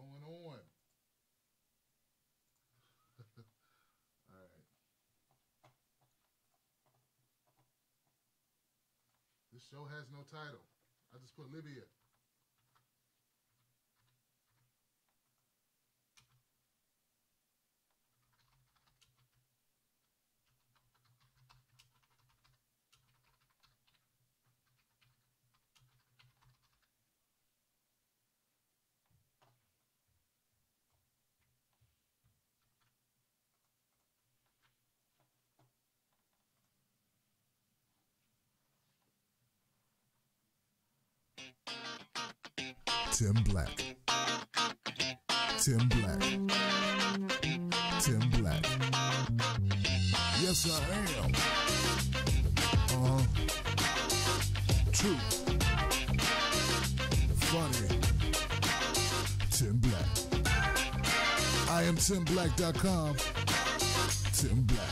going on? All right. This show has no title. I just put Libya. Tim Black. Tim Black. Tim Black. Yes, I am. True. Funny. Tim Black. I am TimBlack.com. Tim Black.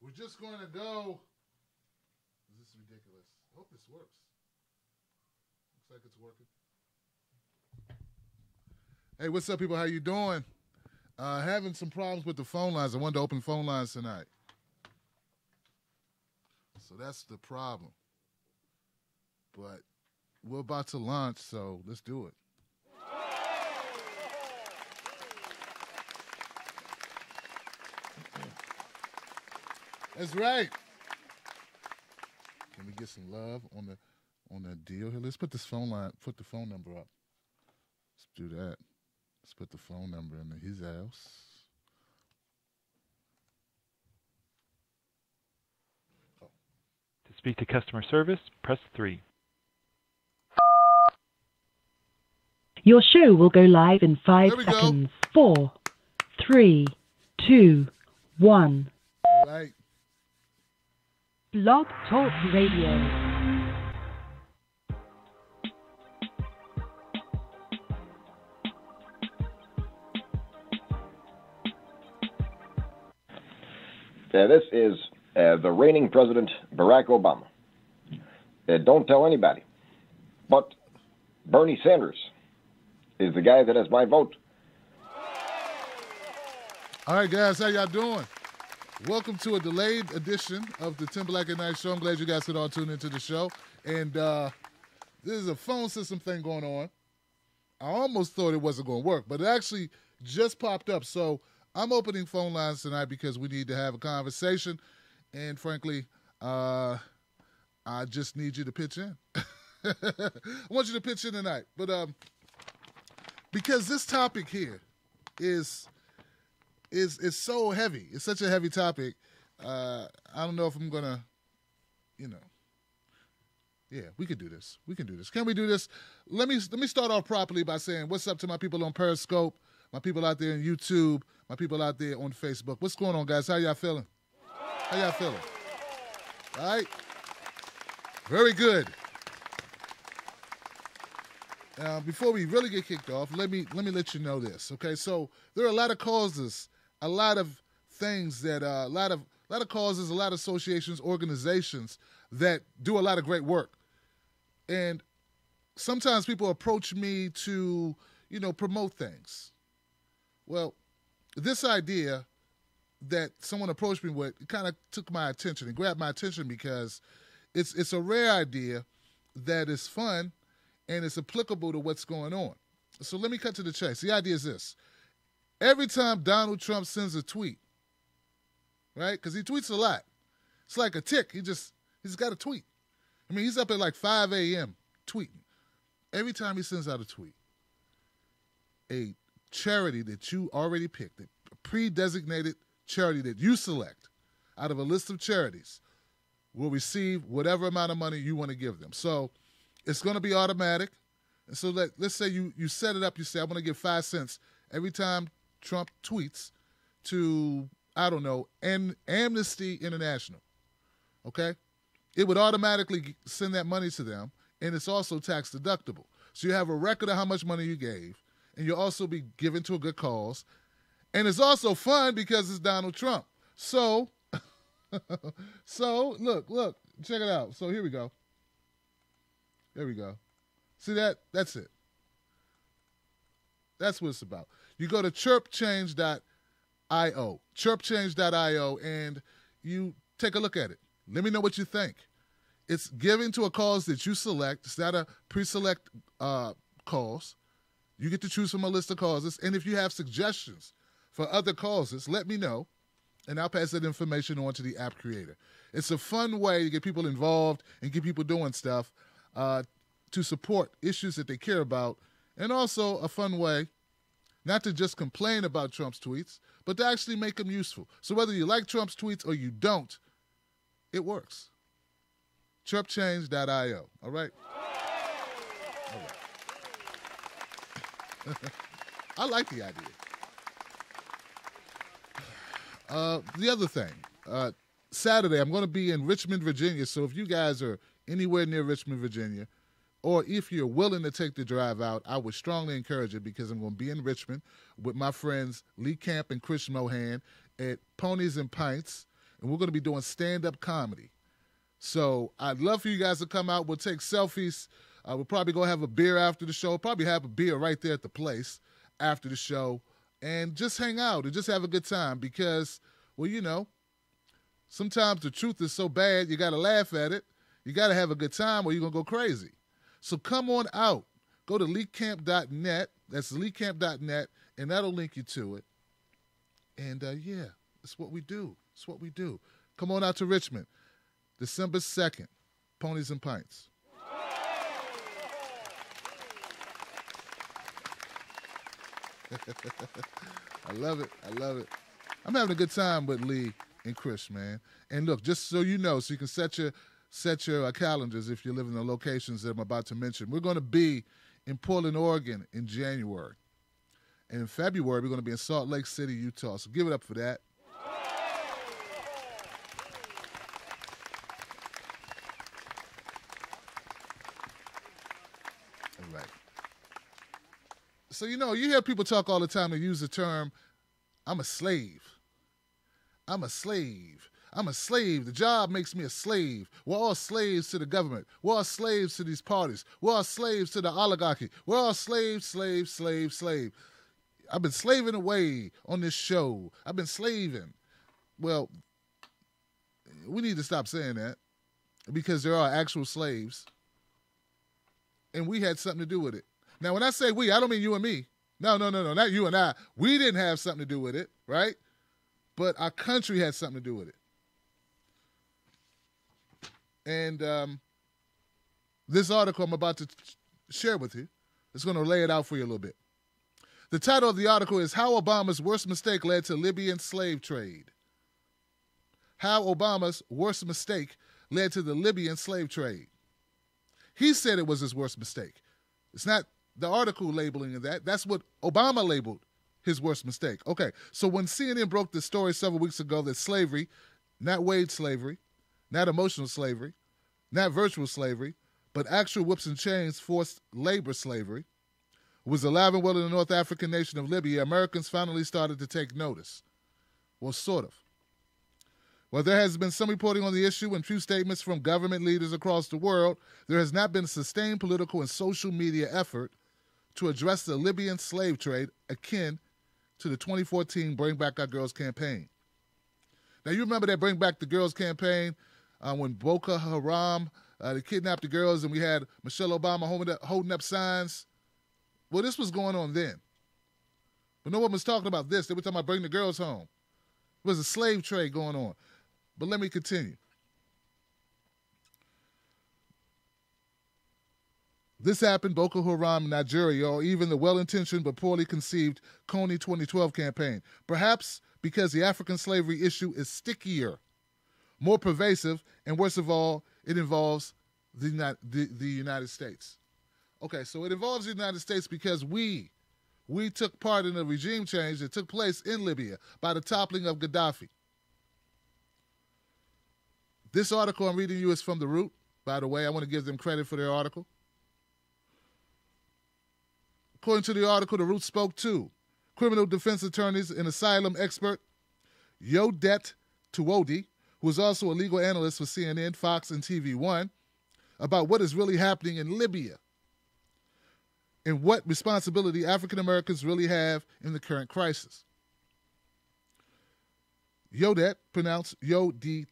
We're just going to go. This is ridiculous. I hope this works. Looks like it's working. Hey, what's up, people? How you doing? Having some problems with the phone lines. I wanted to open phone lines tonight. So that's the problem. But we're about to launch, so let's do it. That's right. Can we get some love on the deal here? Let's put this phone line, put the phone number up. Let's do that. Let's put the phone number in his house. Oh. To speak to customer service, press 3. Your show will go live in 5 seconds. 4, 3, 2, 1. All right. Blog Talk Radio. This is the reigning president, Barack Obama. Don't tell anybody. But Bernie Sanders is the guy that has my vote. All right, guys, how y'all doing? Welcome to a delayed edition of the Tim Black at Night Show. I'm glad you guys could all tune into the show. And this is a phone system thing going on. I almost thought it wasn't going to work, but it actually just popped up. So I'm opening phone lines tonight because we need to have a conversation. And frankly, I just need you to pitch in. I want you to pitch in tonight. But because this topic here is so heavy. It's such a heavy topic. I don't know if I'm going to, yeah, we could do this. We can do this. Can we do this? Let me start off properly by saying what's up to my people on Periscope, my people out there on YouTube, my people out there on Facebook. What's going on, guys? How y'all feeling? How y'all feeling? All right? Very good. Before we really get kicked off, let me let you know this, okay? So there are a lot of causes, a lot of things that a lot of causes, a lot of associations, organizations that do a lot of great work. And sometimes people approach me to, promote things. Well, this idea that someone approached me with kind of took my attention and grabbed my attention because it's a rare idea that is fun and it's applicable to what's going on. So let me cut to the chase. The idea is this. Every time Donald Trump sends a tweet, right, because he tweets a lot, it's like a tick. He's got a tweet. I mean, he's up at like 5 a.m. tweeting. Every time he sends out a tweet, a charity that you already picked, a pre-designated charity that you select out of a list of charities will receive whatever amount of money you want to give them. So it's going to be automatic. And so let's say you set it up. You say, I want to give 5 cents every time Trump tweets to, I don't know, Amnesty International. Okay? It would automatically send that money to them, and it's also tax deductible. So you have a record of how much money you gave, and you'll also be given to a good cause. And it's also fun because it's Donald Trump. So, look, check it out. So here we go. There we go. See that? That's it. That's what it's about. You go to chirpchange.io, and you take a look at it. Let me know what you think. It's giving to a cause that you select. It's not a pre-select cause. You get to choose from a list of causes. And if you have suggestions for other causes, let me know, and I'll pass that information on to the app creator. It's a fun way to get people involved and get people doing stuff to support issues that they care about, and also a fun way not to just complain about Trump's tweets, but to actually make them useful. So whether you like Trump's tweets or you don't, it works. chirpchange.io. All right? All right. I like the idea. The other thing, Saturday, I'm going to be in Richmond, Virginia. So if you guys are anywhere near Richmond, Virginia, or if you're willing to take the drive out, I would strongly encourage it, because I'm going to be in Richmond with my friends Lee Camp and Chris Mohan at Ponies and Pints, and we're going to be doing stand-up comedy. So I'd love for you guys to come out. We'll take selfies. We'll probably go have a beer after the show. Probably have a beer right there at the place after the show, and just hang out and just have a good time, because, well, you know, sometimes the truth is so bad you got to laugh at it. You got to have a good time or you're going to go crazy. So come on out. Go to leecamp.net. That's leecamp.net, and that'll link you to it. And, yeah, it's what we do. It's what we do. Come on out to Richmond, December 2nd, Ponies and Pints. I love it. I love it. I'm having a good time with Lee and Chris, man. And look, just so you know, so you can set your calendars if you live in the locations that I'm about to mention. We're going to be in Portland, Oregon in January. And in February, we're going to be in Salt Lake City, Utah. So give it up for that. All right. So, you know, you hear people talk all the time. They use the term, I'm a slave. I'm a slave. I'm a slave. The job makes me a slave. We're all slaves to the government. We're all slaves to these parties. We're all slaves to the oligarchy. We're all slave. I've been slaving away on this show. I've been slaving. Well, we need to stop saying that, because there are actual slaves, and we had something to do with it. Now, when I say we, I don't mean you and me. No, not you and I. We didn't have something to do with it, right? But our country had something to do with it. And this article I'm about to share with you is going to lay it out for you a little bit. The title of the article is How Obama's Worst Mistake Led to Libyan Slave Trade. How Obama's worst mistake led to the Libyan slave trade. He said it was his worst mistake. It's not the article labeling of that. That's what Obama labeled his worst mistake. Okay, so when CNN broke the story several weeks ago that slavery, not wage slavery, not emotional slavery, not virtual slavery, but actual whips and chains forced labor slavery, was alive and well in the North African nation of Libya, Americans finally started to take notice. Well, sort of. While there has been some reporting on the issue and few statements from government leaders across the world, there has not been a sustained political and social media effort to address the Libyan slave trade akin to the 2014 Bring Back Our Girls campaign. Now, you remember that Bring Back the Girls campaign when Boko Haram, they kidnapped the girls, and we had Michelle Obama holding up signs? Well, this was going on then. But no one was talking about this. They were talking about bringing the girls home. There was a slave trade going on. But let me continue. This happened Boko Haram, Nigeria, or even the well-intentioned but poorly conceived Kony 2012 campaign. Perhaps because the African slavery issue is stickier, more pervasive, and worst of all, it involves the United States. Okay, so it involves the United States because we took part in a regime change that took place in Libya by the toppling of Gaddafi. This article I'm reading you is from The Root, by the way. I want to give them credit for their article. According to the article, The Root spoke to criminal defense attorneys and asylum expert Yodet Tuwodi, who is also a legal analyst for CNN, Fox, and TV One, about what is really happening in Libya and what responsibility African Americans really have in the current crisis. Yodet, pronounced Yodit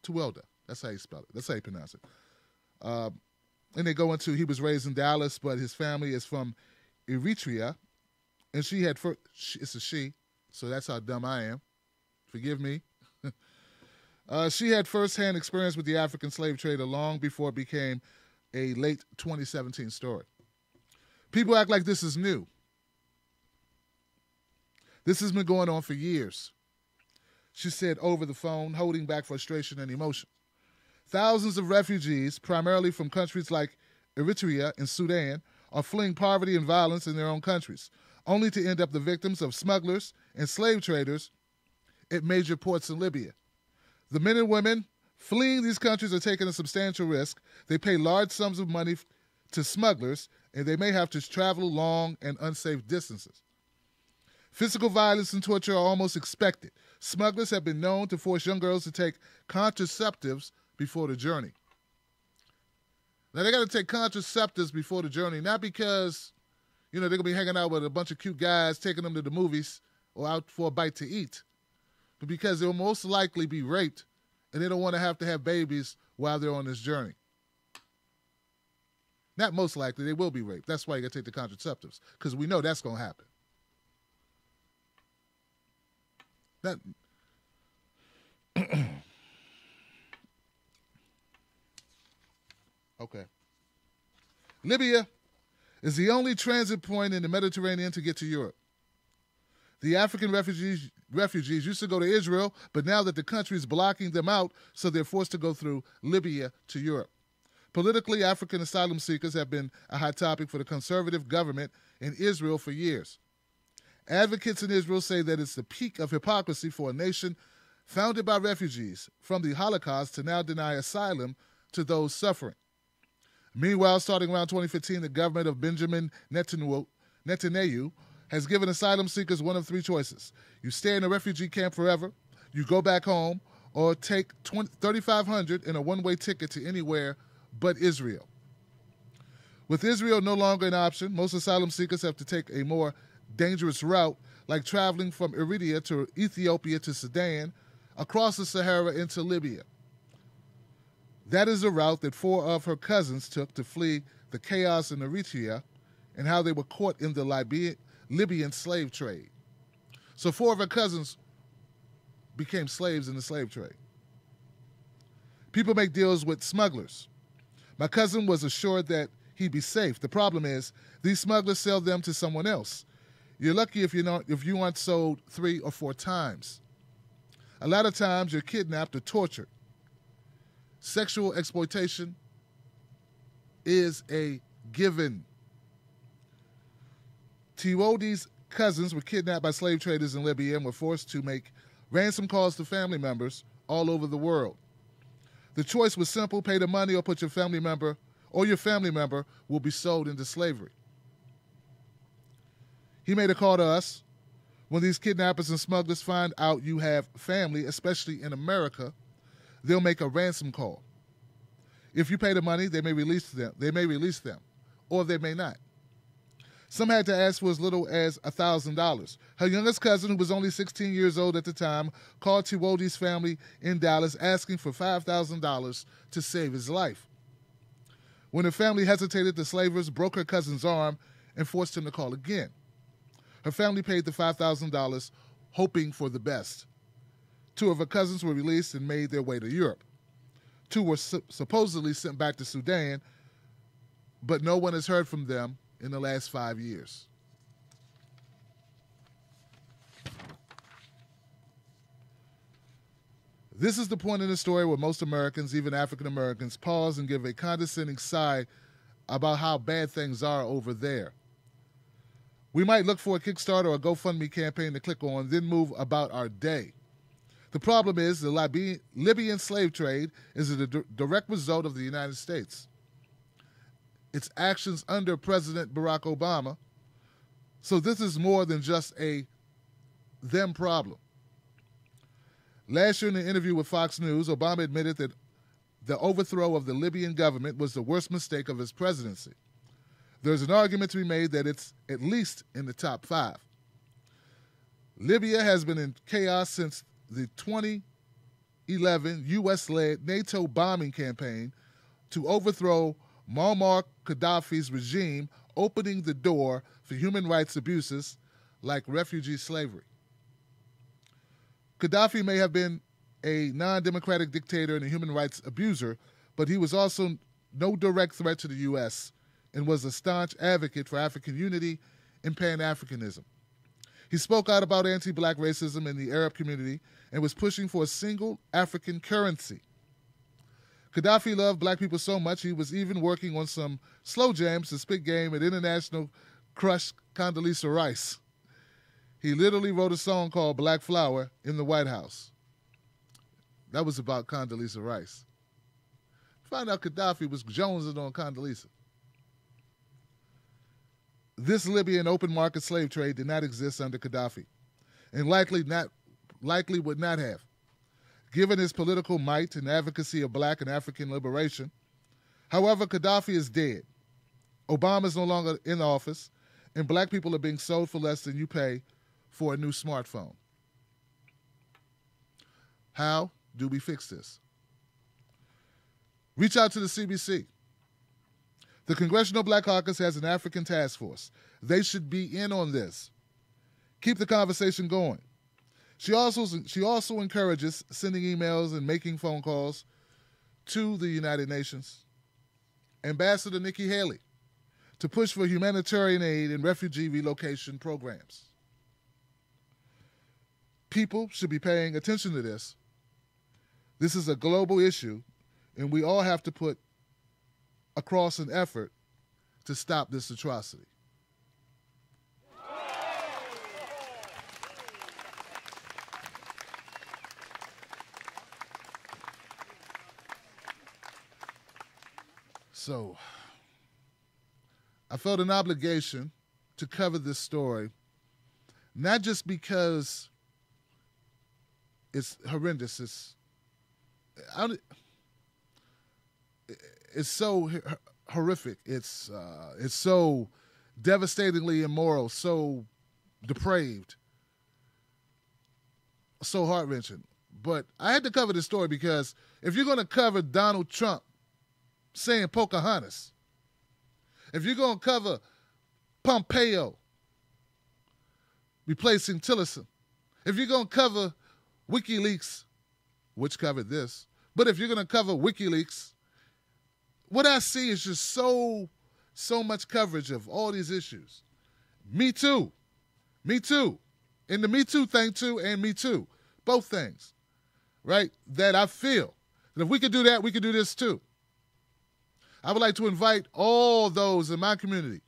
Tuwelda. That's how you spell it. That's how you pronounce it. And they go into, he was raised in Dallas, but his family is from Eritrea. And she had, it's a she, so that's how dumb I am. Forgive me. She had firsthand experience with the African slave trade long before it became a late 2017 story. People act like this is new. This has been going on for years, she said over the phone, holding back frustration and emotion. Thousands of refugees, primarily from countries like Eritrea and Sudan, are fleeing poverty and violence in their own countries, only to end up the victims of smugglers and slave traders at major ports in Libya. The men and women fleeing these countries are taking a substantial risk. They pay large sums of money to smugglers, and they may have to travel long and unsafe distances. Physical violence and torture are almost expected. Smugglers have been known to force young girls to take contraceptives before the journey. Now, they got to take contraceptives before the journey, not because, they're going to be hanging out with a bunch of cute guys, taking them to the movies or out for a bite to eat, but because they'll most likely be raped and they don't want to have babies while they're on this journey. Not most likely, they will be raped. That's why you got to take the contraceptives, because we know that's going to happen. Okay. Libya is the only transit point in the Mediterranean to get to Europe. The African refugees used to go to Israel, but now that the country is blocking them out, so they're forced to go through Libya to Europe. Politically, African asylum seekers have been a hot topic for the conservative government in Israel for years. Advocates in Israel say that it's the peak of hypocrisy for a nation founded by refugees from the Holocaust to now deny asylum to those suffering. Meanwhile, starting around 2015, the government of Benjamin Netanyahu has given asylum seekers one of three choices. You stay in a refugee camp forever, you go back home, or take $3,500 in a one-way ticket to anywhere but Israel. With Israel no longer an option, most asylum seekers have to take a more dangerous route, like traveling from Eritrea to Ethiopia to Sudan, across the Sahara into Libya. That is a route that 4 of her cousins took to flee the chaos in Eritrea and how they were caught in the Libyan slave trade. So 4 of her cousins became slaves in the slave trade. People make deals with smugglers. My cousin was assured that he'd be safe. The problem is these smugglers sell them to someone else. You're lucky if you aren't sold 3 or 4 times. A lot of times you're kidnapped or tortured. Sexual exploitation is a given. Tiwodi's cousins were kidnapped by slave traders in Libya and were forced to make ransom calls to family members all over the world. The choice was simple: pay the money or put your family member will be sold into slavery. He made a call to us. When these kidnappers and smugglers find out you have family, especially in America, they'll make a ransom call. If you pay the money, they may release them. Or they may not. Some had to ask for as little as $1,000. Her youngest cousin, who was only 16 years old at the time, called Tiwodi's family in Dallas asking for $5,000 to save his life. When her family hesitated, the slavers broke her cousin's arm and forced him to call again. Her family paid the $5,000, hoping for the best. 2 of her cousins were released and made their way to Europe. 2 were supposedly sent back to Sudan, but no one has heard from them in the last 5 years. This is the point in the story where most Americans, even African Americans, pause and give a condescending sigh about how bad things are over there. We might look for a Kickstarter or a GoFundMe campaign to click on, then move about our day. The problem is the Libyan slave trade is a direct result of the United States. Its actions under President Barack Obama. So this is more than just a them problem. Last year in an interview with Fox News, Obama admitted that the overthrow of the Libyan government was the worst mistake of his presidency. There's an argument to be made that it's at least in the top 5. Libya has been in chaos since the 2011 U.S.-led NATO bombing campaign to overthrow Muammar Gaddafi's regime, opening the door for human rights abuses like refugee slavery. Gaddafi may have been a non-democratic dictator and a human rights abuser, but he was also no direct threat to the U.S. and was a staunch advocate for African unity and Pan-Africanism. He spoke out about anti-black racism in the Arab community and was pushing for a single African currency. Gaddafi loved black people so much he was even working on some slow jams to spit game at international crush Condoleezza Rice. He literally wrote a song called Black Flower in the White House. That was about Condoleezza Rice. Found out Gaddafi was jonesing on Condoleezza. This Libyan open market slave trade did not exist under Gaddafi, and likely would not have. Given his political might and advocacy of black and African liberation. However, Gaddafi is dead. Obama is no longer in office, and black people are being sold for less than you pay for a new smartphone. How do we fix this? Reach out to the CBC. The Congressional Black Caucus has an African task force. They should be in on this. Keep the conversation going. She also encourages sending emails and making phone calls to the United Nations, Ambassador Nikki Haley, to push for humanitarian aid and refugee relocation programs. People should be paying attention to this. This is a global issue, and we all have to put across an effort to stop this atrocity. So, I felt an obligation to cover this story, not just because it's horrendous, it's so horrific, it's so devastatingly immoral, so depraved, so heart-wrenching. But I had to cover this story because if you're going to cover Donald Trump saying Pocahontas, if you're going to cover Pompeo replacing Tillerson, if you're going to cover WikiLeaks, which covered this, but if you're going to cover WikiLeaks, what I see is just so much coverage of all these issues. Me Too. And the Me Too thing too, and Me Too. Both things, right? That I feel that if we could do that, we could do this too. I would like to invite all those in my community,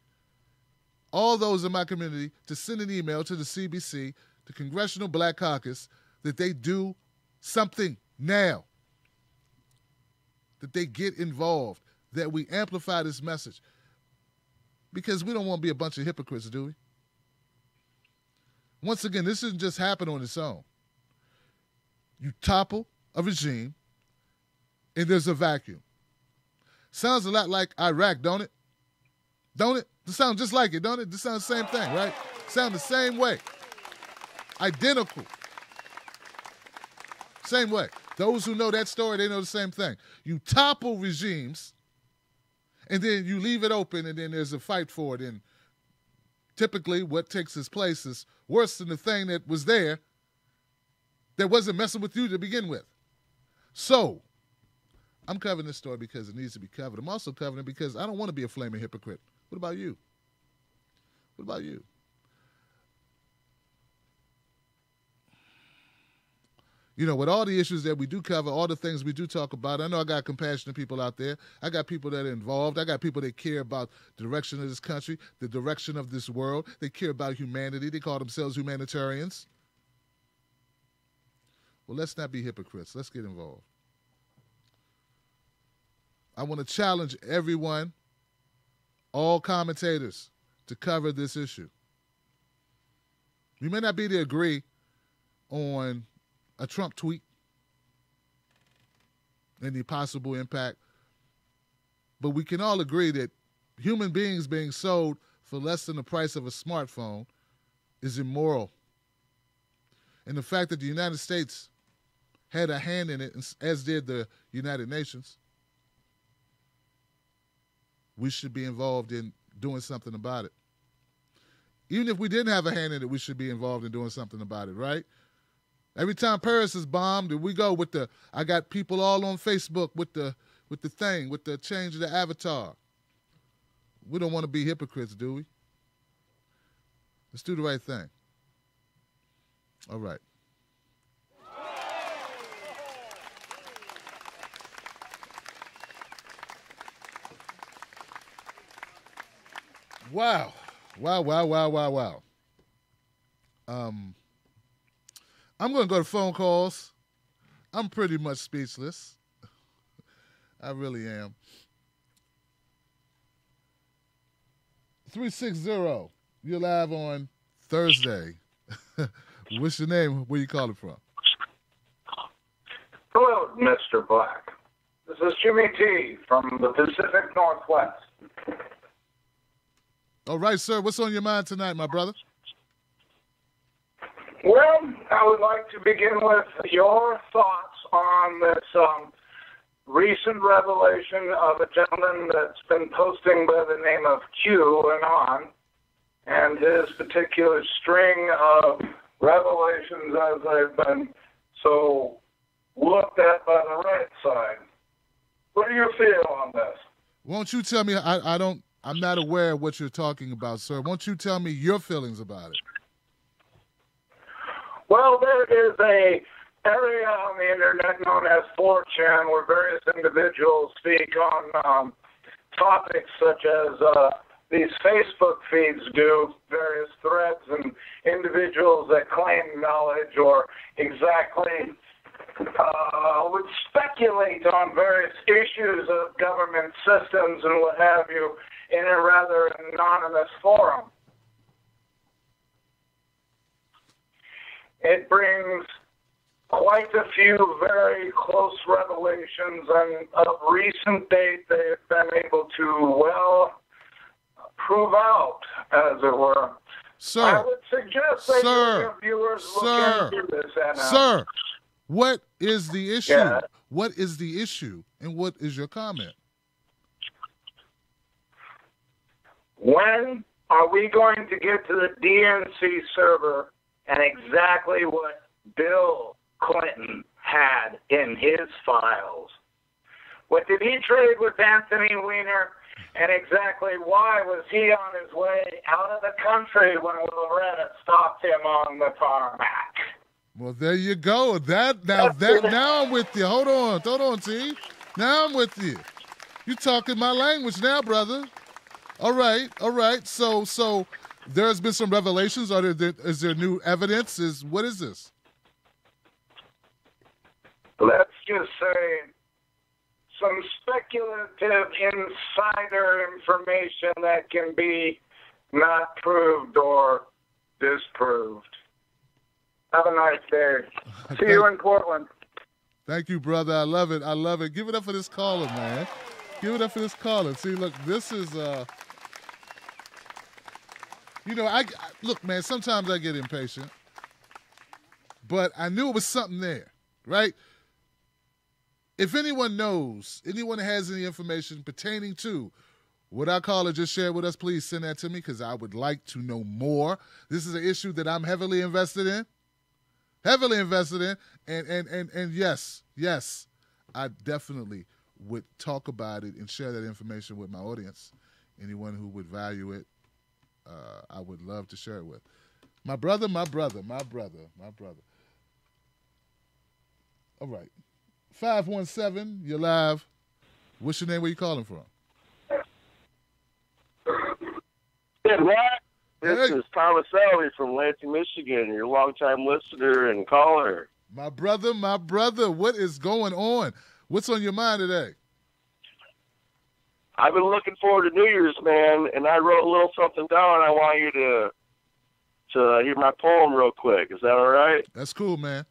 to send an email to the CBC, the Congressional Black Caucus, that they do something now, that they get involved, that we amplify this message. Because we don't want to be a bunch of hypocrites, do we? Once again, this doesn't just happen on its own. You topple a regime, and there's a vacuum. Sounds a lot like Iraq, don't it? Don't it? It sounds just like it, don't it? This sounds the same thing, right? Sound the same way. Identical. Same way. Those who know that story, they know the same thing. You topple regimes, and then you leave it open, and then there's a fight for it. And typically what takes its place is worse than the thing that was there that wasn't messing with you to begin with. So, I'm covering this story because it needs to be covered. I'm also covering it because I don't want to be a flaming hypocrite. What about you? What about you? You know, with all the issues that we do cover, all the things we do talk about, I know I got compassionate people out there. I got people that are involved. I got people that care about the direction of this country, the direction of this world. They care about humanity. They call themselves humanitarians. Well, let's not be hypocrites. Let's get involved. I want to challenge everyone, all commentators, to cover this issue. We may not be able to agree on a Trump tweet and the possible impact, but we can all agree that human beings being sold for less than the price of a smartphone is immoral. And the fact that the United States had a hand in it, as did the United Nations, we should be involved in doing something about it. Even if we didn't have a hand in it, we should be involved in doing something about it, right? Every time Paris is bombed, we go with I got people all on Facebook with the change of the avatar. We don't want to be hypocrites, do we? Let's do the right thing. All right. Wow. I'm going to go to phone calls. I'm pretty much speechless. I really am. 360, you're live on Thursday. What's your name? Where you calling from? Hello, Mr. Black. This is Jimmy T from the Pacific Northwest. All right, sir. What's on your mind tonight, my brother? Well, I would like to begin with your thoughts on this recent revelation of a gentleman that's been posting by the name of QAnon and his particular string of revelations as they've been so looked at by the right side. What do you feel on this? Won't you tell me? I'm not aware of what you're talking about, sir. Won't you tell me your feelings about it? Well, there is a area on the internet known as 4chan where various individuals speak on topics such as these Facebook feeds do, various threads, and individuals that claim knowledge or exactly would speculate on various issues of government systems and what have you in a rather anonymous forum. It brings quite a few very close revelations, and of recent date they've been able to, well, prove out, as it were. Sir, I would suggest that your viewers look into this. Sir, what is the issue? Yeah. What is the issue, and what is your comment? When are we going to get to the DNC server and exactly what Bill Clinton had in his files? What did he trade with Anthony Weiner, and exactly why was he on his way out of the country when Loretta stopped him on the tarmac? Well, there you go. Now I'm with you. Hold on, T. Now I'm with you. You're talking my language now, brother. All right. So there's been some revelations. Is there new evidence? What is this? Let's just say some speculative insider information that can be not proved or disproved. Have a nice day. See you in Portland. Thank you, brother. I love it. Give it up for this caller, man. Give it up for this caller. See, look, this is look, man, sometimes I get impatient, but I knew it was something there, right? If anyone has any information pertaining to what our caller just shared with us, please send that to me because I would like to know more. This is an issue that I'm heavily invested in. And yes, I definitely would talk about it and share that information with my audience. Anyone who would value it, I would love to share it with. My brother. All right. 517, you're live. What's your name? Where you calling from? Hey, Rock. This Hey. is Thomas Ellie from Lansing, Michigan, your longtime listener and caller. My brother, what is going on? What's on your mind today? I've been looking forward to New Year's, man, and I wrote a little something down. I want you to hear my poem real quick. Is that all right? That's cool, man.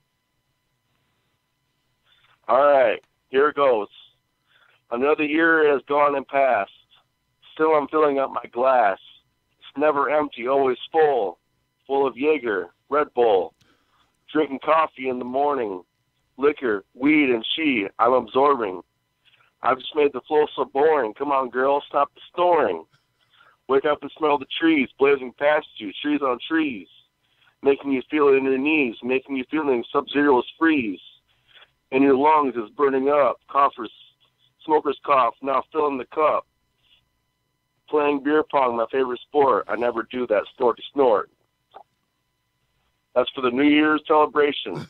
All right, here it goes. Another year has gone and passed. Still I'm filling up my glass. It's never empty, always full of Jaeger, Red Bull. Drinking coffee in the morning, liquor, weed, and she, I'm absorbing. I've just made the flow so boring. Come on, girl, stop the snoring. Wake up and smell the trees blazing past you, trees on trees, making you feel it in your knees, making you feeling sub-zero's freeze. In your lungs is burning up, smoker's cough, now filling the cup. Playing beer pong, my favorite sport. I never do that snorty snort. That's for the New Year's celebration.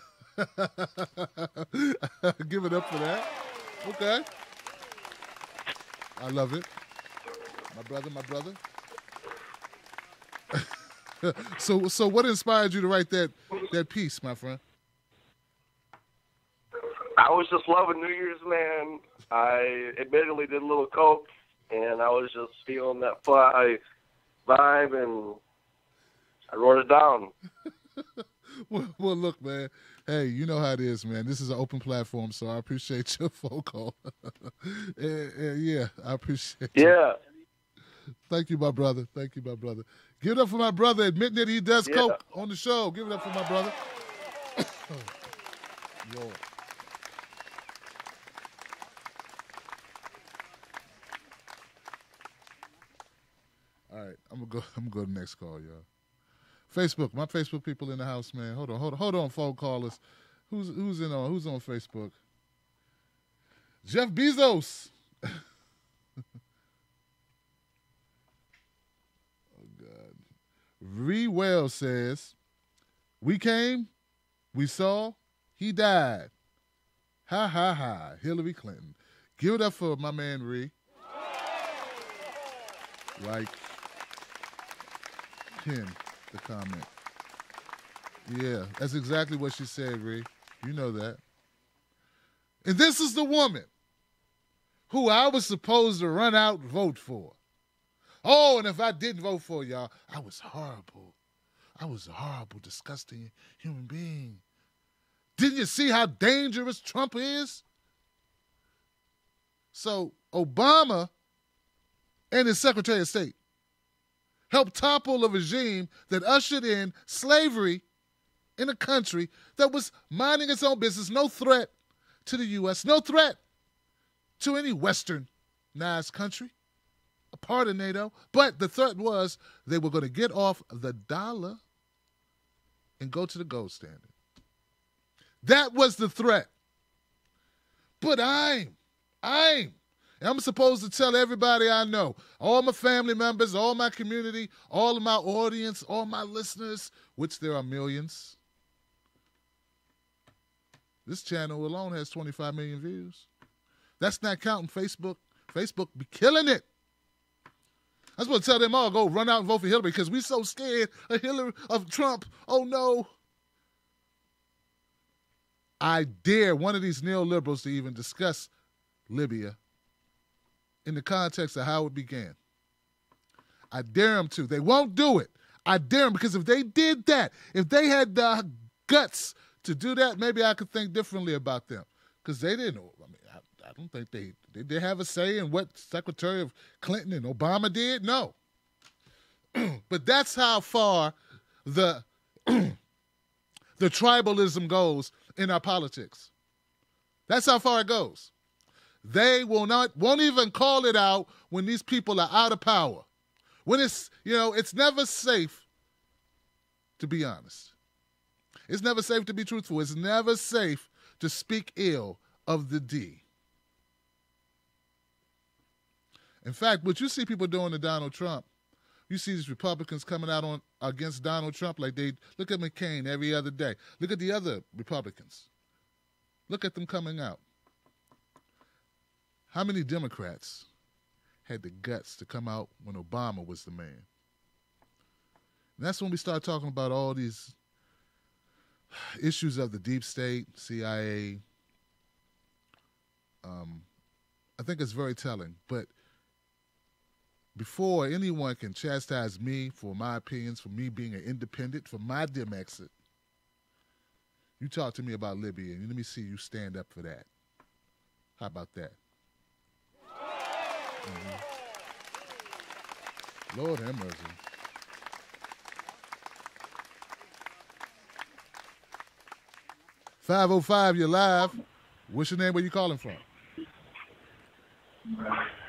Give it up for that. Okay. I love it. My brother. So what inspired you to write that piece, my friend? I was just loving New Year's, man. I admittedly did a little coke, and I was just feeling that fly vibe, and I wrote it down. Well, look, man. Hey, you know how it is, man. This is an open platform, so I appreciate your phone call. Yeah, I appreciate it. Yeah. Thank you, my brother. Give it up for my brother admitting that he does coke on the show. Give it up for my brother. Lord. All right, I'm gonna go to the next call, y'all. Facebook, my Facebook people in the house, man. Hold on, phone callers. Who's on Facebook? Jeff Bezos. Oh God. Ree Wells says, "We came, we saw, he died. Ha ha ha. Hillary Clinton." Give it up for my man Ree. Like him. The comment. Yeah, that's exactly what she said, Ree. You know that. And this is the woman who I was supposed to run out and vote for. Oh, and if I didn't vote for y'all, I was horrible. I was a horrible, disgusting human being. Didn't you see how dangerous Trump is? So Obama and his Secretary of State helped topple a regime that ushered in slavery in a country that was minding its own business, no threat to the U.S., no threat to any westernized country, a part of NATO. But the threat was they were going to get off the dollar and go to the gold standard. That was the threat. But I'm supposed to tell everybody I know, all my family members, all my community, all of my audience, all my listeners, which there are millions. This channel alone has 25 million views. That's not counting Facebook. Facebook be killing it. I'm supposed to tell them all, go run out and vote for Hillary because we're so scared of Trump. Oh, no. I dare one of these neoliberals to even discuss Libya in the context of how it began. I dare them to. They won't do it. I dare them because if they did that, if they had the guts to do that, maybe I could think differently about them because they didn't know. I mean, I don't think they have a say in what Secretary of Clinton and Obama did. No. But that's how far the tribalism goes in our politics. That's how far it goes. They won't even call it out when these people are out of power. When it's never safe to be honest. It's never safe to be truthful. It's never safe to speak ill of the D. In fact, what you see people doing to Donald Trump, you see these Republicans coming out against Donald Trump like they look at McCain every other day. Look at the other Republicans. Look at them coming out. How many Democrats had the guts to come out when Obama was the man? And that's when we start talking about all these issues of the deep state, CIA. I think it's very telling. But before anyone can chastise me for my opinions, for me being an independent, for my dim exit, you talk to me about Libya, and let me see you stand up for that. How about that? Mm-hmm. Lord have mercy. .505, you're live. What's your name? Where you calling from?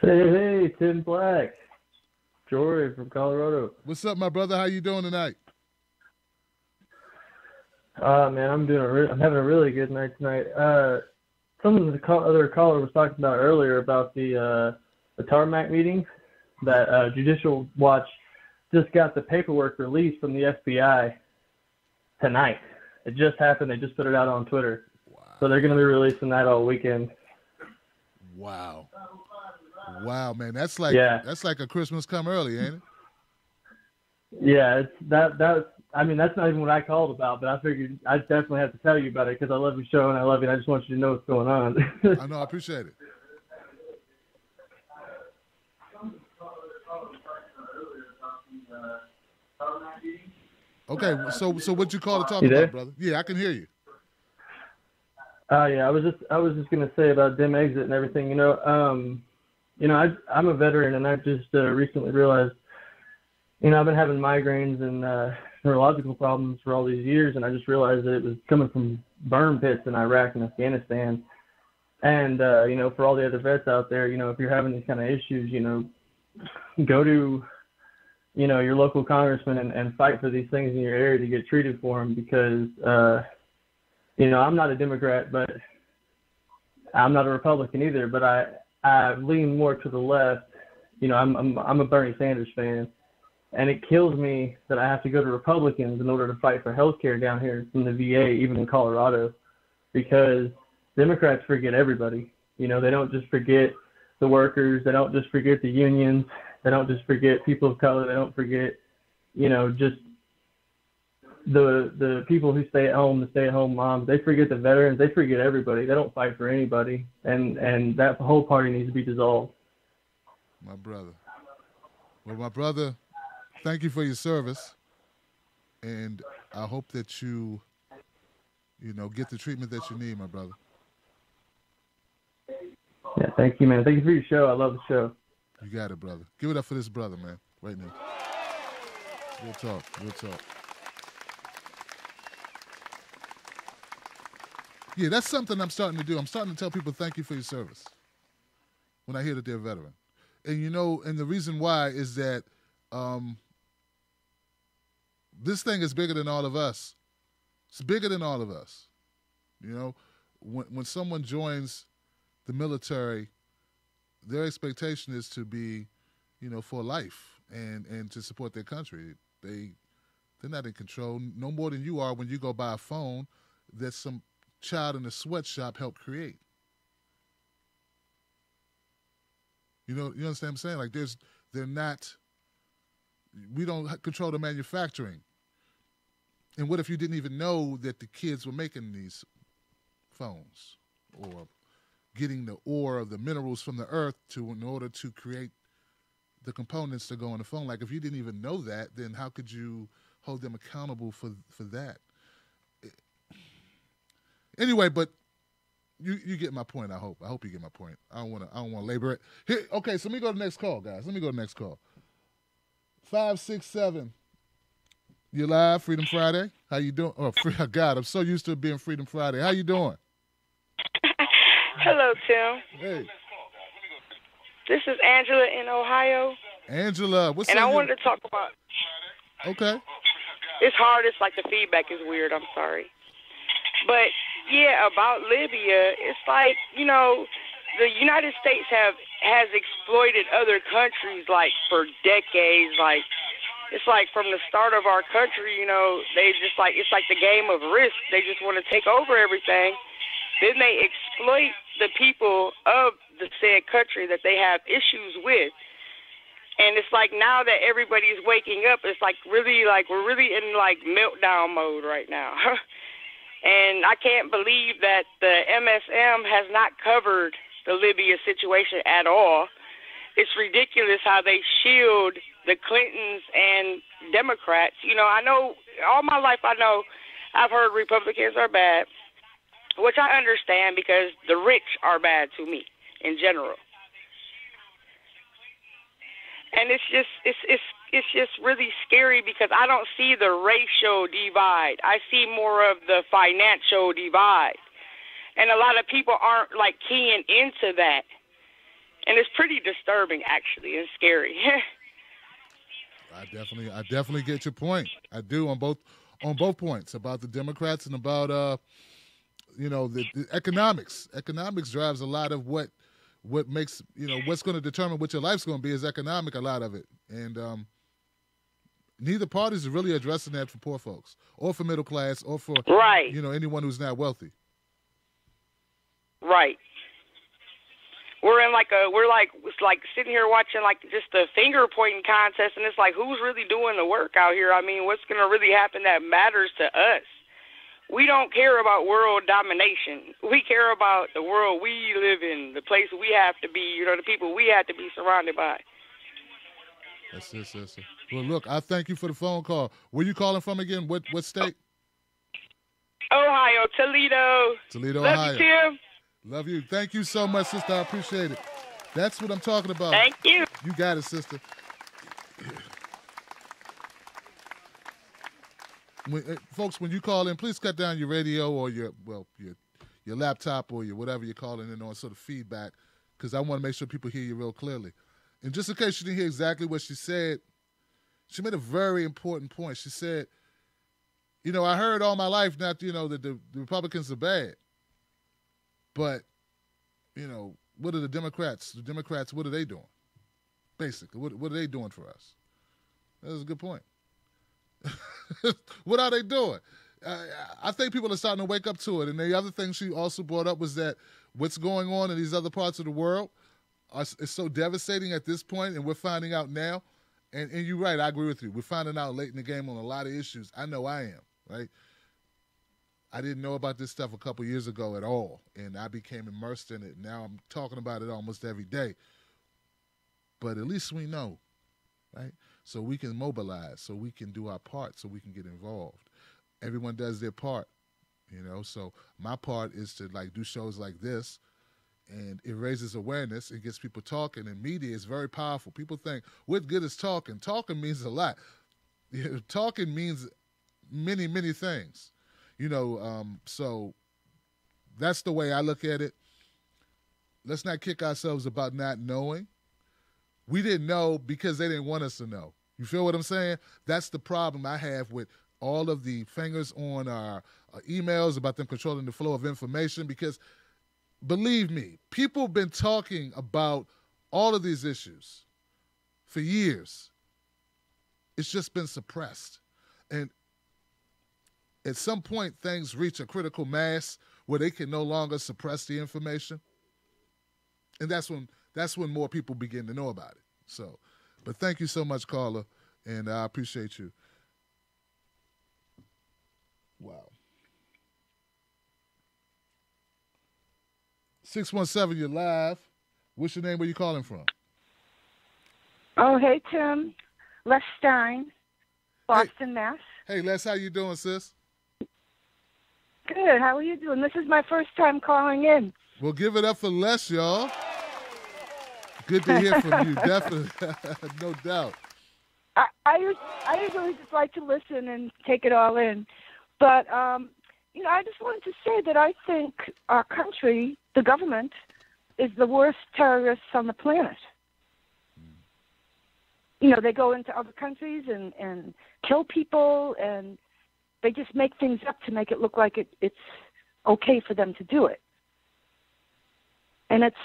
Hey, Tim Black. Jory from Colorado. What's up, my brother? How you doing tonight? Man, I'm having a really good night tonight. Some of the other caller was talking about earlier about the tarmac meeting that Judicial Watch just got the paperwork released from the FBI tonight. It just happened. They just put it out on Twitter. Wow. So they're going to be releasing that all weekend. Wow. Wow, man. That's like a Christmas come early, ain't it? Yeah, it's that. I mean, that's not even what I called about, but I figured I definitely have to tell you about it because I love your show and I love you. And I just want you to know what's going on. I know. I appreciate it. Okay, so what you call to talk about, brother? Yeah, I can hear you. Yeah, I was just gonna say about dim exit and everything. I'm a veteran, and I just recently realized, I've been having migraines and neurological problems for all these years, and I just realized that it was coming from burn pits in Iraq and Afghanistan. And for all the other vets out there, if you're having these kind of issues, go to your local congressman and fight for these things in your area to get treated for them because, I'm not a Democrat, but I'm not a Republican either, but I lean more to the left. I'm a Bernie Sanders fan, and it kills me that I have to go to Republicans in order to fight for health care down here from the VA, even in Colorado, because Democrats forget everybody. They don't just forget the workers. They don't just forget the unions. They don't just forget people of color. They don't forget, just the people who stay at home, the stay-at-home moms. They forget the veterans. They forget everybody. They don't fight for anybody. And that whole party needs to be dissolved. My brother. Well, my brother, thank you for your service. And I hope that you get the treatment that you need, my brother. Yeah, thank you, man. Thank you for your show. I love the show. You got it, brother. Give it up for this brother, man, right now. Real talk. Yeah, that's something I'm starting to do. I'm starting to tell people thank you for your service when I hear that they're a veteran. And, and the reason why is that this thing is bigger than all of us. It's bigger than all of us. When someone joins the military, their expectation is to be, for life and to support their country. They're not in control no more than you are when you go buy a phone that some child in a sweatshop helped create. You understand what I'm saying? Like we don't control the manufacturing. And what if you didn't even know that the kids were making these phones or getting the ore of the minerals from the earth in order to create the components to go on the phone? Like, if you didn't even know that, then how could you hold them accountable for that? Anyway, but you get my point. I hope you get my point. I don't want to labor it. Here, okay, so let me go to the next call, guys. 567. You live, Freedom Friday. How you doing? Oh, God, I'm so used to it being Freedom Friday. How you doing? Hello, Tim. Hey. This is Angela in Ohio. Angela, what's up? And I wanted to talk about... Okay. It's hard. It's like the feedback is weird. I'm sorry. But, yeah, about Libya, it's like, the United States has exploited other countries, like, for decades. Like, it's like from the start of our country, you know, they just like, it's like the game of Risk. They just want to take over everything. Then they exploit the people of the said country that they have issues with. And it's like now that everybody's waking up, it's like really like we're really in like meltdown mode right now. And I can't believe that the MSM has not covered the Libya situation at all. It's ridiculous how they shield the Clintons and Democrats. You know, I know all my life I've heard Republicans are bad, which I understand because the rich are bad to me in general. And it's just really scary because I don't see the racial divide. I see more of the financial divide. And a lot of people aren't like keying into that. And it's pretty disturbing actually and scary. I definitely get your point. I do on both points about the Democrats and about the economics. Economics drives a lot of what makes, what's going to determine what your life's going to be is economic, a lot of it. And neither parties is really addressing that for poor folks or for middle class or for, right. Anyone who's not wealthy. Right. It's like sitting here watching like just a finger pointing contest, and it's like, who's really doing the work out here? I mean, what's going to really happen that matters to us? We don't care about world domination. We care about the world we live in, the place we have to be, the people we have to be surrounded by. That's it, sister. Well, look, I thank you for the phone call. Where you calling from again? What state? Ohio, Toledo. Toledo, Love Ohio. You, Tim. Love you. Thank you so much, sister. I appreciate it. That's what I'm talking about. Thank you. You got it, sister. Folks, when you call in, please cut down your radio or your laptop or your whatever you're calling in on, sort of feedback, because I want to make sure people hear you real clearly. And just in case you didn't hear exactly what she said, she made a very important point. She said, I heard all my life that the Republicans are bad. But, what are the Democrats? The Democrats, what are they doing? Basically, what are they doing for us? That's a good point. What are they doing? I think people are starting to wake up to it. And the other thing she also brought up was that what's going on in these other parts of the world is so devastating at this point, and we're finding out now. And you're right, I agree with you. We're finding out late in the game on a lot of issues. I know I am, right? I didn't know about this stuff a couple years ago at all, and I became immersed in it. Now I'm talking about it almost every day. But at least we know, right? So we can mobilize, so we can do our part, so we can get involved. Everyone does their part, So my part is to do shows like this, and it raises awareness. It gets people talking, and media is very powerful. People think, what good is talking? Talking means a lot. Talking means many, many things. So that's the way I look at it. Let's not kick ourselves about not knowing. We didn't know because they didn't want us to know. You feel what I'm saying? That's the problem I have with all of the fingers on our emails about them controlling the flow of information, because believe me, people have been talking about all of these issues for years. It's just been suppressed. And at some point, things reach a critical mass where they can no longer suppress the information. And that's when more people begin to know about it. So, but thank you so much, caller, and I appreciate you. Wow. 617, you're live. What's your name? Where you calling from? Oh, hey, Tim. Les Stein, Boston, Mass. Hey, Les, how you doing, sis? Good. How are you doing? This is my first time calling in. Well, give it up for Les, y'all. Good to hear from you, definitely, no doubt. I usually just like to listen and take it all in. But, I just wanted to say that I think our country, the government, is the worst terrorists on the planet. They go into other countries and kill people, and they just make things up to make it look like it's okay for them to do it. And it's,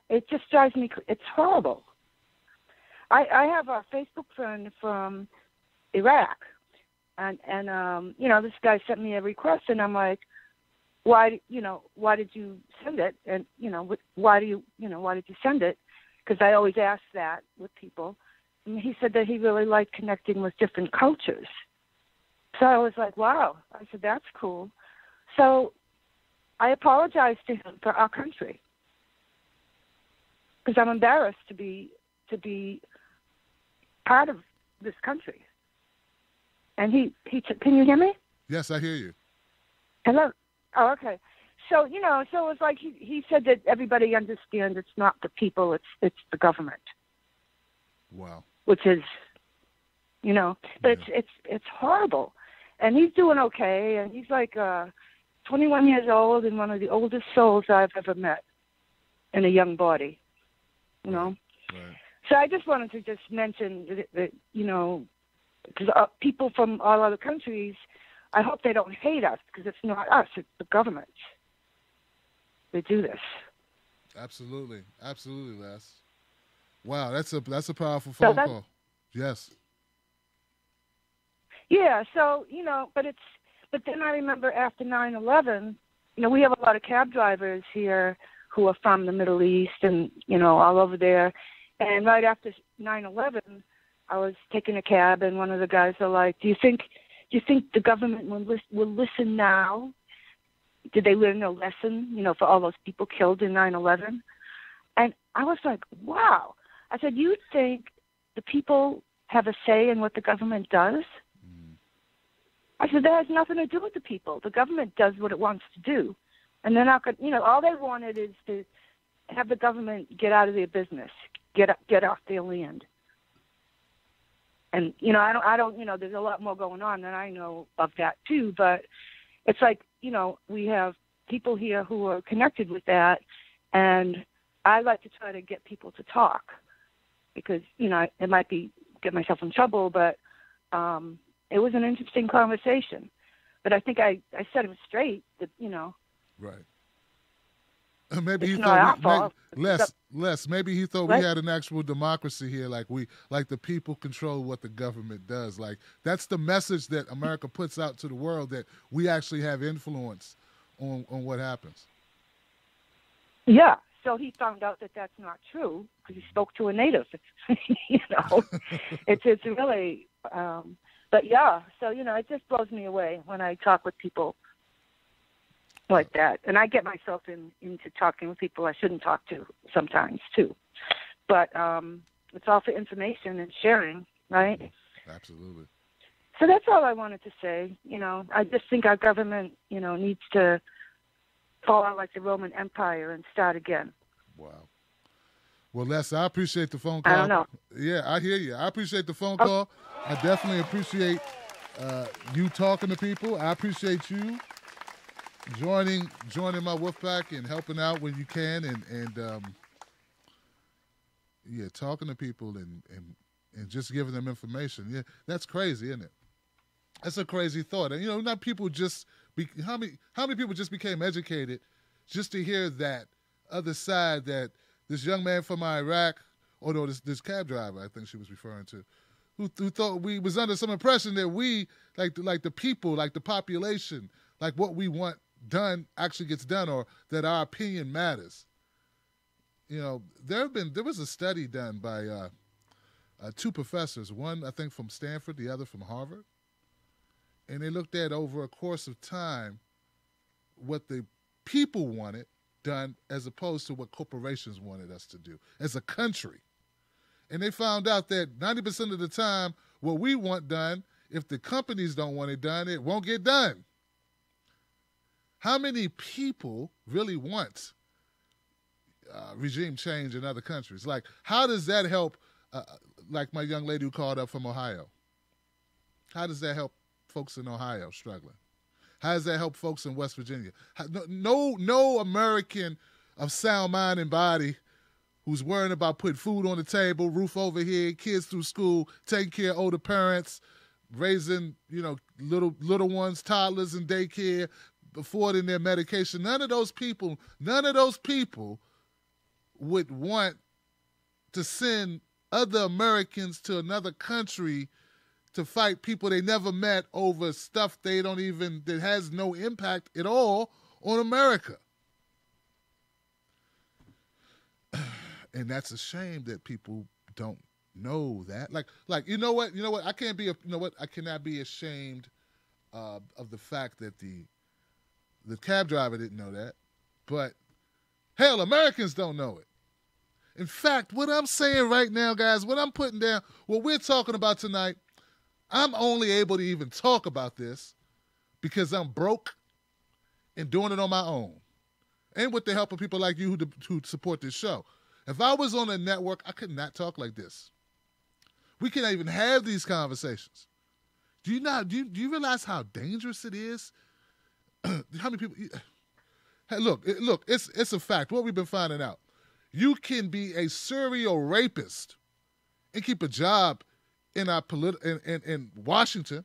it just drives me. It's horrible. I have a Facebook friend from Iraq, and this guy sent me a request, and I'm like, why did you send it? And why did you send it? Because I always ask that with people. And he said that he really liked connecting with different cultures. So I was like, wow. I said, that's cool. So I apologized to him for our country because I'm embarrassed to be part of this country. And he can you hear me? Yes, I hear you. Hello. Oh, okay. So so it was like he said that everybody understands it's not the people, it's the government. Wow. Which is, but it's horrible. And he's doing okay, and he's like 21 years old and one of the oldest souls I've ever met in a young body. Right. So I just wanted to just mention that because people from all other countries, I hope they don't hate us because it's not us, it's the government. They do this. Absolutely, Les. Wow, that's a powerful phone call. Yes. Yeah. So but then I remember after 9/11, we have a lot of cab drivers here who are from the Middle East and all over there. And right after 9/11, I was taking a cab, and one of the guys are like, "Do you think the government will listen now? Did they learn a lesson, for all those people killed in 9/11?" And I was like, "Wow." I said, "You think the people have a say in what the government does?" I said, "That has nothing to do with the people. The government does what it wants to do, and they're not going. All they wanted is to have the government get out of their business, get off their land." And I don't. There's a lot more going on than I know of that too. But it's like we have people here who are connected with that, and I like to try to get people to talk because it might be get myself in trouble, but it was an interesting conversation. But I think I set him straight that Right. Maybe it's he not thought less. Maybe he thought we had an actual democracy here, like the people control what the government does. Like that's the message that America puts out to the world, that we actually have influence on what happens. Yeah. So he found out that that's not true because he spoke to a native. It's really. But yeah, so it just blows me away when I talk with people like that, and I get myself into talking with people I shouldn't talk to sometimes too. But it's all for information and sharing, right? Absolutely. So that's all I wanted to say. I just think our government, needs to fall out like the Roman Empire and start again. Wow. Well, Les, I appreciate the phone call. I don't know. Yeah, I hear you. I appreciate the phone call. I definitely appreciate you talking to people. I appreciate you joining my wolf pack and helping out when you can, and talking to people and just giving them information. Yeah, that's crazy, isn't it? That's a crazy thought. And not people just how many people just became educated just to hear that other side, that this young man from Iraq, or no, this cab driver, I think she was referring to, who thought we was under some impression that we, like the people, like the population, like what we want done actually gets done, or that our opinion matters. There was a study done by two professors, one I think from Stanford, the other from Harvard, and they looked at over a course of time what the people wanted done as opposed to what corporations wanted us to do as a country. And they found out that 90% of the time, what we want done, if the companies don't want it done, it won't get done. How many people really want regime change in other countries? Like, how does that help, like my young lady who called up from Ohio? How does that help folks in Ohio struggling? How does that help folks in West Virginia? No American of sound mind and body who's worrying about putting food on the table, roof over head, kids through school, taking care of older parents, raising little ones, toddlers in daycare, affording their medication. None of those people would want to send other Americans to another country to fight people they never met over stuff that has no impact at all on America. And that's a shame that people don't know that. Like you know what? I cannot be ashamed of the fact that the cab driver didn't know that. But hell, Americans don't know it. In fact, what I'm saying right now, guys, what I'm putting down, what we're talking about tonight, I'm only able to even talk about this because I'm broke and doing it on my own. And with the help of people like you who support this show. If I was on a network, I could not talk like this. We can't even have these conversations. Do you realize how dangerous it is? How many people? Hey, look, it's a fact. What we've been finding out. You can be a serial rapist and keep a job in in Washington,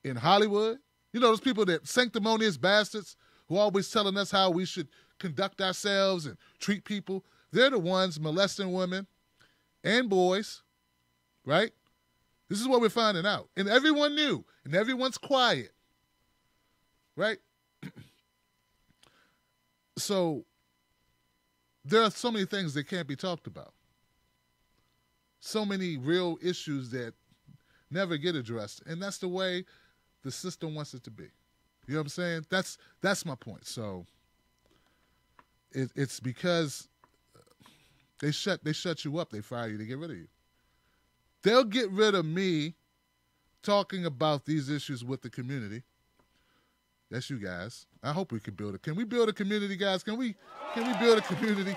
in Hollywood. You know those people, that sanctimonious bastards who are always telling us how we should conduct ourselves and treat people. They're the ones molesting women and boys, right? This is what we're finding out. And everyone knew, and everyone's quiet, right? So there are so many things that can't be talked about. So many real issues that never get addressed. And that's the way the system wants it to be. You know what I'm saying? That's my point. So it's because they shut you up. They fire you. They get rid of you. They'll get rid of me talking about these issues with the community. That's you guys. I hope we can build it. Can we build a community, guys? Can we build a community?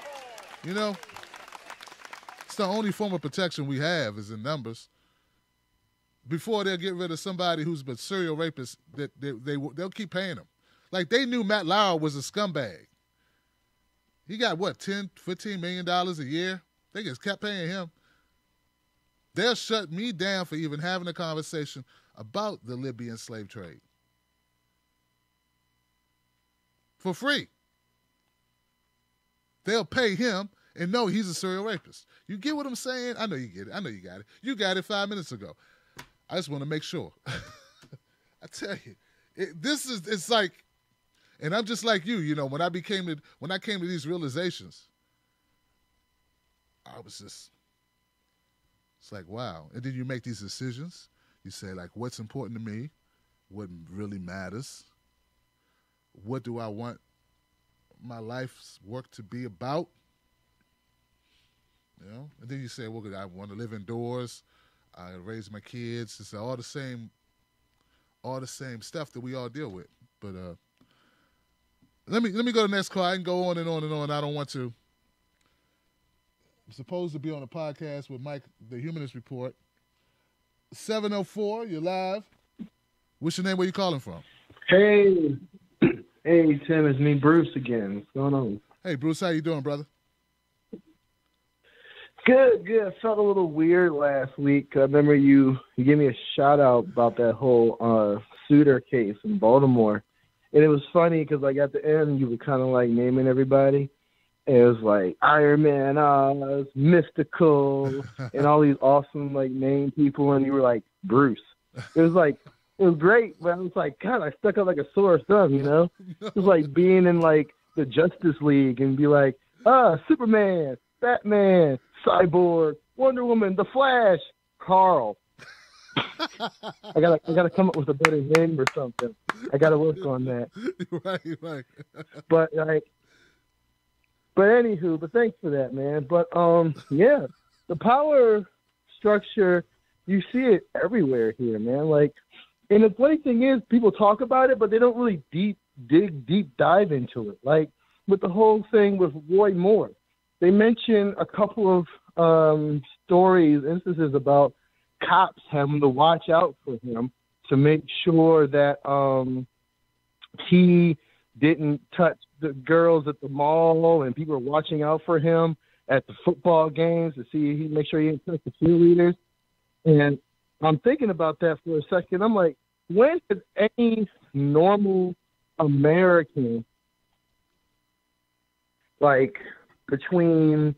You know, it's the only form of protection we have is in numbers. Before they'll get rid of somebody who's been serial rapist, that they'll keep paying them. Like they knew Matt Lauer was a scumbag. He got what, $10, $15 million a year? They just kept paying him. They'll shut me down for even having a conversation about the Libyan slave trade. For free. They'll pay him and know he's a serial rapist. You get what I'm saying? I know you get it. I know you got it. You got it 5 minutes ago. I just want to make sure. I tell you, it's like, and I'm just like you, you know, when I came to these realizations, I was just, it's like, wow. And then you make these decisions. You say, like, what's important to me? What really matters? What do I want my life's work to be about? You know? And then you say, well, I want to live indoors. I raise my kids. It's all the same stuff that we all deal with. But let me go to the next call. I can go on and on and on. I don't want to. I'm supposed to be on a podcast with Mike, the Humanist Report. 704, you're live. What's your name? Where you calling from? Hey, Tim, it's me, Bruce, again. What's going on? Hey, Bruce, how you doing, brother? Good. I felt a little weird last week. I remember you gave me a shout-out about that whole Souter case in Baltimore. And it was funny because, like, at the end, you were kind of, like, naming everybody. And it was, like, Iron Man Oz, Mystical, and all these awesome, like, name people. And you were, like, Bruce. It was great, but I was like, God, I stuck out like a sore thumb, you know? It was like being in, like, the Justice League and be like, Superman, Batman, Cyborg, Wonder Woman, The Flash, Carl. I gotta come up with a better name or something. I gotta work on that. Right. But thanks for that, man. But yeah, the power structure, you see it everywhere here, man. Like, and the funny thing is, people talk about it, but they don't really deep dive into it. Like with the whole thing with Roy Moore, they mention a couple of instances about cops having to watch out for him to make sure that he didn't touch the girls at the mall, and people were watching out for him at the football games to make sure he didn't touch the cheerleaders. And I'm thinking about that for a second. I'm like, when has any normal American, like, between,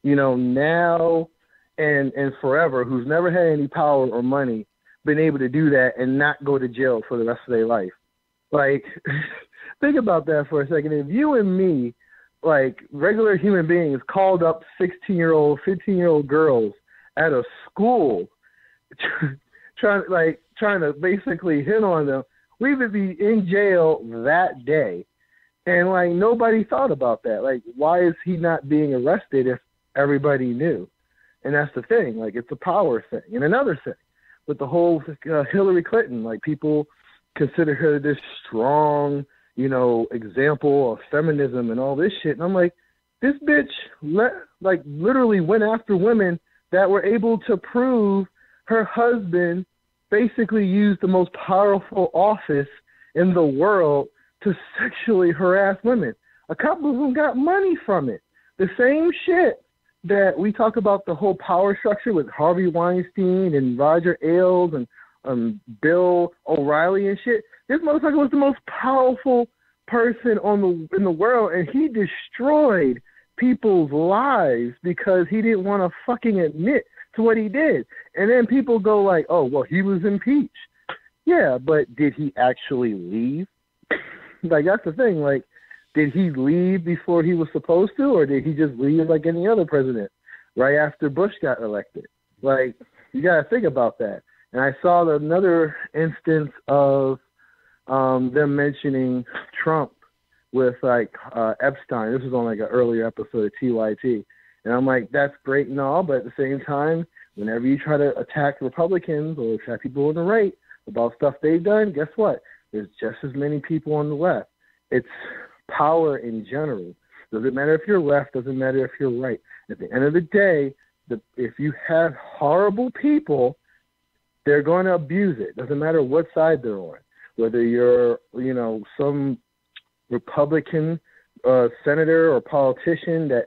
now and forever, who's never had any power or money, been able to do that and not go to jail for the rest of their life. Like, think about that for a second. If you and me, like regular human beings, called up 16-year-old, 15-year-old girls at a school trying to basically hit on them, we would be in jail that day. And like nobody thought about that. Like, why is he not being arrested if everybody knew? And that's the thing. Like, it's a power thing. And another thing with the whole Hillary Clinton, like people consider her this strong, example of feminism and all this shit. And I'm like, this bitch literally went after women that were able to prove her husband basically used the most powerful office in the world to sexually harass women. A couple of them got money from it. The same shit that we talk about, the whole power structure with Harvey Weinstein and Roger Ailes and Bill O'Reilly and shit. This motherfucker was the most powerful person in the world, and he destroyed people's lives because he didn't want to fucking admit to what he did. And then people go like, oh, well, he was impeached. Yeah, but did he actually leave? Like, that's the thing. Like, did he leave before he was supposed to, or did he just leave like any other president right after Bush got elected? Like, you got to think about that. And I saw another instance of them mentioning Trump with Epstein. This was on like an earlier episode of TYT. And I'm like, that's great and all, but at the same time, whenever you try to attack Republicans or attack people on the right about stuff they've done, guess what? There's just as many people on the left. It's power in general. Doesn't matter if you're left, doesn't matter if you're right. At the end of the day, if you have horrible people, they're going to abuse it. Doesn't matter what side they're on. Whether you're, some Republican senator or politician that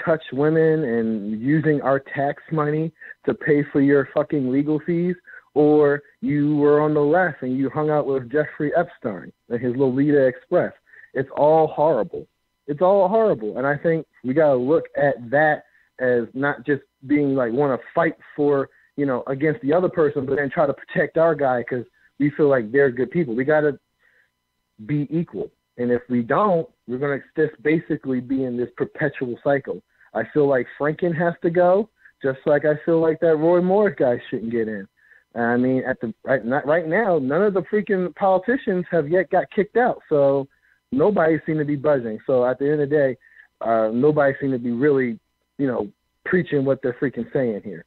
touch women and using our tax money to pay for your fucking legal fees, or you were on the left and you hung out with Jeffrey Epstein and his Lolita Express. It's all horrible. It's all horrible. And I think we got to look at that as not just being like want to fight for, against the other person, but then try to protect our guy because we feel like they're good people. We got to be equal. And if we don't, we're going to just basically be in this perpetual cycle. I feel like Franken has to go, just like I feel like that Roy Moore guy shouldn't get in. I mean, right now, none of the freaking politicians have yet got kicked out. So nobody seemed to be buzzing. So at the end of the day, nobody seemed to be really, preaching what they're freaking saying here.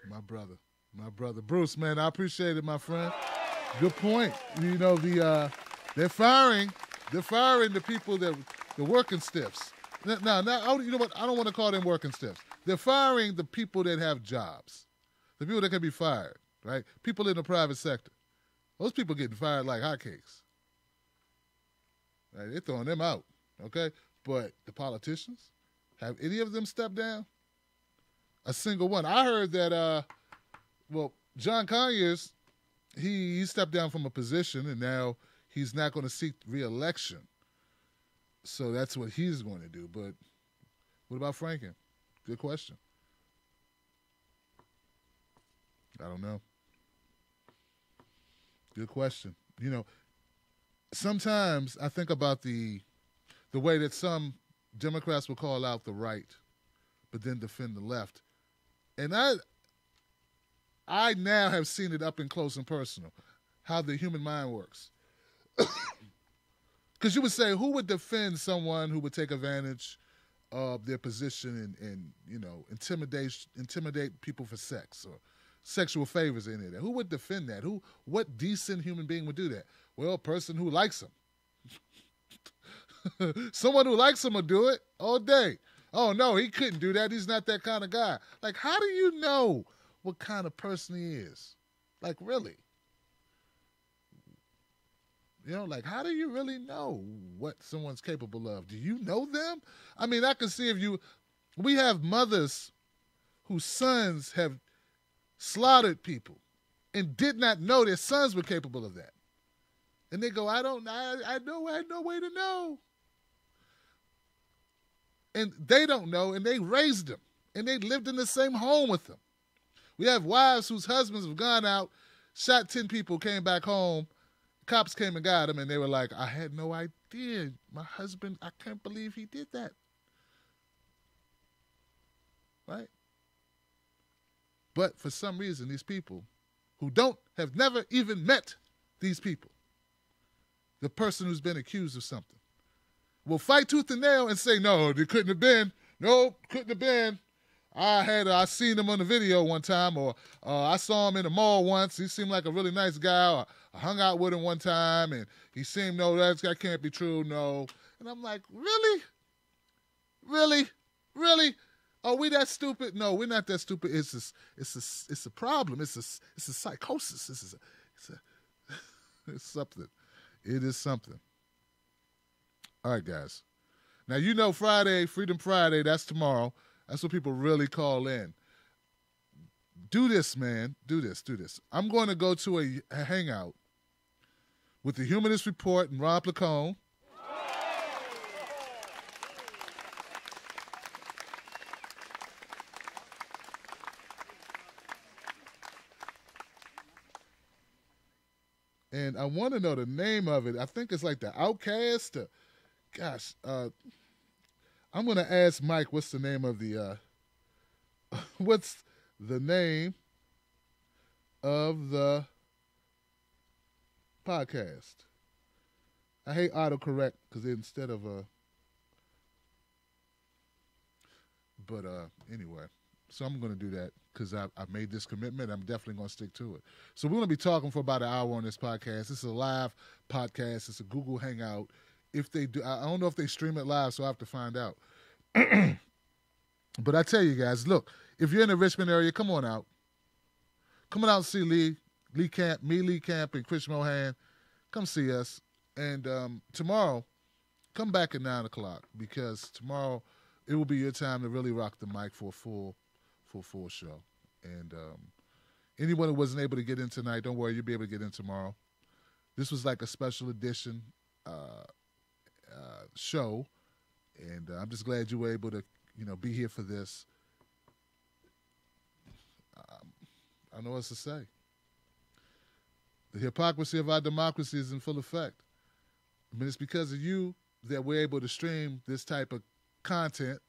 My brother. Bruce, man, I appreciate it, my friend. Good point. They're firing the people the working stiffs. Now, you know what? I don't want to call them working stiffs. They're firing the people that have jobs, the people that can be fired, right? People in the private sector. Those people getting fired like hotcakes. Right? They're throwing them out, okay? But the politicians, have any of them stepped down? A single one. I heard that, John Conyers, he stepped down from a position, and now he's not going to seek re-election. So that's what he's going to do. But what about Franken? Good question. I don't know. Good question. Sometimes I think about the way that some Democrats will call out the right, but then defend the left. And I now have seen it up and close and personal, how the human mind works. Because you would say, who would defend someone who would take advantage of their position and intimidate people for sex or sexual favors in it? Who would defend that? What decent human being would do that? Well, a person who likes them. Someone who likes him will do it all day. Oh, no, he couldn't do that. He's not that kind of guy. Like, how do you know what kind of person he is? Like, really? How do you really know what someone's capable of? Do you know them? I mean, I can see we have mothers whose sons have slaughtered people and did not know their sons were capable of that. And they go, I had no way to know. And they don't know, and they raised them, and they lived in the same home with them. We have wives whose husbands have gone out, shot 10 people, came back home. Cops came and got them, and they were like, I had no idea. My husband, I can't believe he did that. Right? But for some reason, these people who have never even met these people, the person who's been accused of something, will fight tooth and nail and say, no, it couldn't have been. No, couldn't have been. I seen him on the video one time, or I saw him in the mall once. He seemed like a really nice guy. Or I hung out with him one time, and he seemed, no, that can't be true, no. And I'm like, really? Really? Really? Are we that stupid? No, we're not that stupid. It's a problem. It's a psychosis. It's something. It is something. All right, guys. Now, you know Friday, Freedom Friday, that's tomorrow. That's what people really call in. Do this, man. Do this. I'm going to go to a hangout with the Humanist Report and Rob Lacone. And I want to know the name of it. I think it's like the Outcast. I'm going to ask Mike, what's the name of the podcast? I hate autocorrect because instead of but anyway, so I'm going to do that because I made this commitment. I'm definitely going to stick to it. So we're going to be talking for about an hour on this podcast. This is a live podcast. It's a Google Hangout. If they do, I don't know if they stream it live, so I have to find out. But I tell you guys, look, if you're in the Richmond area, come on out. Come on out and see Lee Camp, and Chris Mohan. Come see us. And tomorrow, come back at 9 o'clock because tomorrow it will be your time to really rock the mic for a full show. And anyone who wasn't able to get in tonight, don't worry, you'll be able to get in tomorrow. This was like a special edition show, and I'm just glad you were able to, be here for this. I don't know what to say. The hypocrisy of our democracy is in full effect. I mean, it's because of you that we're able to stream this type of content,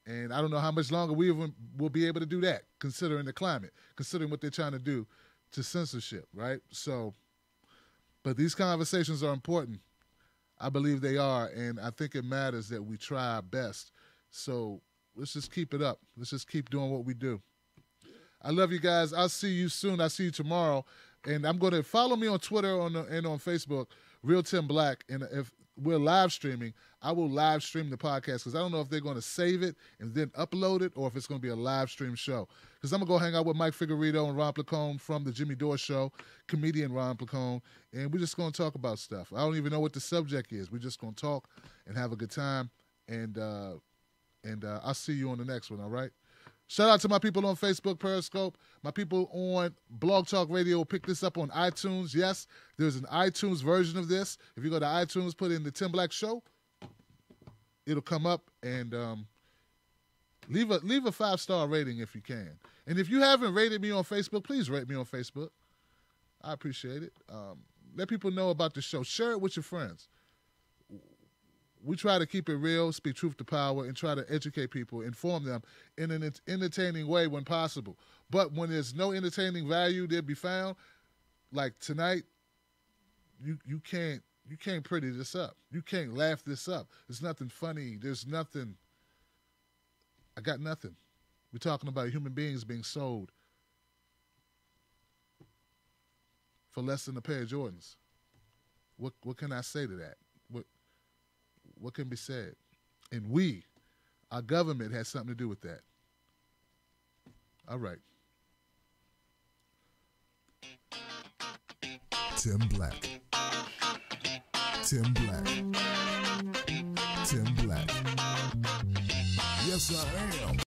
and I don't know how much longer we will be able to do that, considering the climate, considering what they're trying to do to censorship, right? So, but these conversations are important. I believe they are, and I think it matters that we try our best. So let's just keep it up. Let's just keep doing what we do. I love you guys. I'll see you soon. I'll see you tomorrow. And I'm going to follow me on Twitter and on Facebook, Real Tim Black. And if we're live streaming, I will live stream the podcast because I don't know if they're going to save it and then upload it or if it's going to be a live stream show. Because I'm going to go hang out with Mike Figueredo and Ron Placone from the Jimmy Dore Show, comedian Ron Placone, and we're just going to talk about stuff. I don't even know what the subject is. We're just going to talk and have a good time, and I'll see you on the next one, all right? Shout out to my people on Facebook, Periscope. My people on Blog Talk Radio will pick this up on iTunes. Yes, there's an iTunes version of this. If you go to iTunes, put in the Tim Black Show, it'll come up, and leave a 5-star rating if you can. And if you haven't rated me on Facebook, please rate me on Facebook. I appreciate it. Let people know about the show. Share it with your friends. We try to keep it real, speak truth to power, and try to educate people, inform them in an entertaining way when possible. But when there's no entertaining value there be found, like tonight, you can't pretty this up. You can't laugh this up. There's nothing funny. There's nothing. I got nothing. We're talking about human beings being sold for less than a pair of Jordans. What can I say to that? What can be said? And our government has something to do with that. All right. Tim Black. Tim Black. Tim Black. Yes, I am.